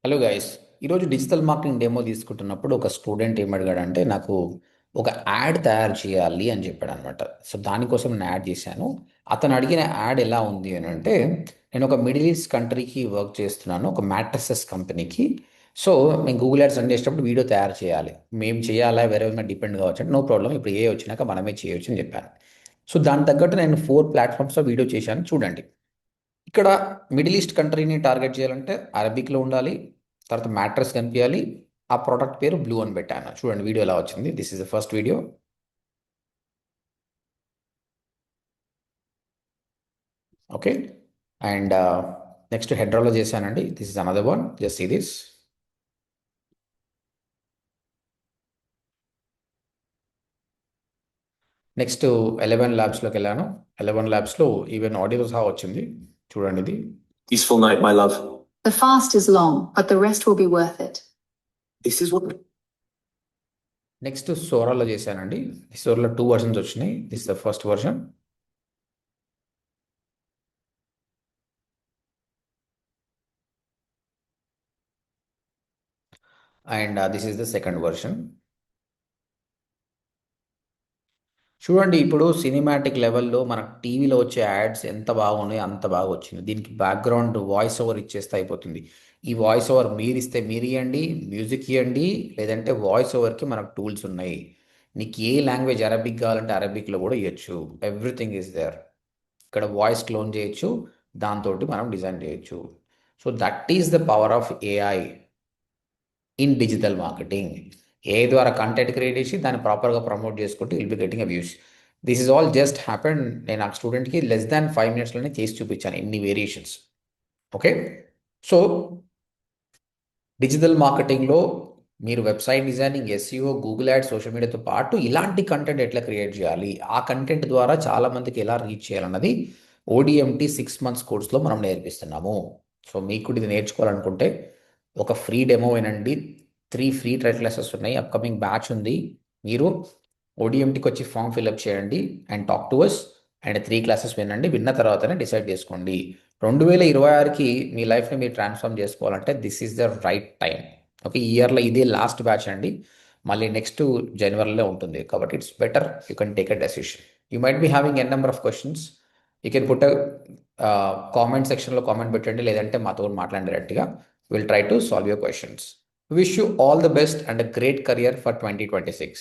Hello guys. ఈరోజు digital marketing demo తీసుకుంటున్నప్పుడు ఒక స్టూడెంట్ ఏమడిగాడంటే నాకు ఒక యాడ్ తయారు చేయాలి అని చెప్పాడు అనమాట. సో దానికోసం నేను యాడ్ చేశాను. అతను అడిగిన యాడ్ ఎలా ఉంది అని అంటే, నేను ఒక మిడిల్ ఈస్ట్ కంట్రీకి వర్క్ చేస్తున్నాను, ఒక మ్యాట్రసెస్ కంపెనీకి. సో మేము గూగుల్ యాడ్స్ రన్ చేసేటప్పుడు వీడియో తయారు చేయాలి. మేము చేయాలా, వేరే మీద డిపెండ్ కావచ్చు అంటే నో ప్రాబ్లం, ఇప్పుడు ఏ వచ్చినాక మనమే చేయొచ్చు అని చెప్పాను. సో దాని తగ్గట్టు నేను 4 ప్లాట్ఫామ్స్లో వీడియో చేశాను, చూడండి. ఇక్కడ మిడిల్ ఈస్ట్ కంట్రీని టార్గెట్ చేయాలంటే అరబిక్లో ఉండాలి, తర్వాత మ్యాట్రస్ కనిపించాలి. ఆ ప్రోడక్ట్ పేరు బ్లూ అని పెట్టాను. చూడండి వీడియో ఎలా వచ్చింది. This is the first video. Okay. And next హెడ్రోలో చేశానండి. This is another one, just see this. Next 11 ల్యాబ్స్లోకి వెళ్ళాను. 11 ల్యాబ్స్లో ఈవెన్ ఆడియో సహా వచ్చింది. చూడండి ఇది. Peaceful night, my love. The fast is long, but the rest will be worth it. This is what. Next సోరాలో చేశానండి. సోరాలో 2 వర్షన్స్ వచ్చినాయి. This the first version. And this is the second version. చూడండి, ఇప్పుడు సినిమాటిక్ లెవెల్లో మనకు టీవీలో వచ్చే యాడ్స్ ఎంత బాగున్నాయో అంత బాగా వచ్చింది. దీనికి బ్యాక్గ్రౌండ్ వాయిస్ ఓవర్ ఇచ్చేస్తే అయిపోతుంది. ఈ వాయిస్ ఓవర్ మీరు ఇస్తే మీరు ఇవ్వండి, మ్యూజిక్ ఇవ్వండి, లేదంటే వాయిస్ ఓవర్కి మనకు టూల్స్ ఉన్నాయి. నీకు ఏ లాంగ్వేజ్, అరబిక్ కావాలంటే అరబిక్లో కూడా ఇవ్వచ్చు. Everything is there. ఇక్కడ వాయిస్ క్లోన్ చేయొచ్చు, దాంతో మనం డిజైన్ చేయొచ్చు. So that is the power of AI in digital marketing. ఏ ద్వారా కంటెంట్ క్రియేట్ చేసి దాన్ని ప్రాపర్గా ప్రమోట్ చేసుకుంటూ will be getting a views. This is all just happen. నేను ఆ స్టూడెంట్కి లెస్ దాన్ 5 మినిట్స్లోనే చేసి చూపించాను ఇన్ని వేరియేషన్స్. ఓకే. సో డిజిటల్ మార్కెటింగ్లో మీరు website designing, SEO, Google ads, social మీడియాతో పాటు ఇలాంటి కంటెంట్ ఎట్లా క్రియేట్ చేయాలి, ఆ కంటెంట్ ద్వారా చాలామందికి ఎలా రీచ్ చేయాలన్నది ఓడిఎంటి 6 మంత్స్ కోర్స్లో మనం నేర్పిస్తున్నాము. సో మీకు ఇది నేర్చుకోవాలనుకుంటే ఒక ఫ్రీ డెమో వినండి. 3 ఫ్రీ ట్రయల్ క్లాసెస్ ఉన్నాయి, అప్కమింగ్ బ్యాచ్ ఉంది. మీరు ఓడిఎంటికి వచ్చి ఫామ్ ఫిల్అప్ చేయండి and talk to us. And 3 classes వినండి. విన్న తర్వాతనే డిసైడ్ చేసుకోండి. 2026కి మీ లైఫ్ని మీరు ట్రాన్స్ఫార్మ్ చేసుకోవాలంటే this is the right time. Okay. ఈ ఇయర్లో ఇదే లాస్ట్ బ్యాచ్ అండి. మళ్ళీ నెక్స్ట్ జనవరిలో ఉంటుంది. కాబట్టి it's better you can take a decision. You might be having n number of questions. You can put comment సెక్షన్లో కామెంట్ పెట్టండి, లేదంటే మాతో మాట్లాడండి డైరెక్ట్గా. Will try to solve your questions. Wish you all the best and a great career for 2026.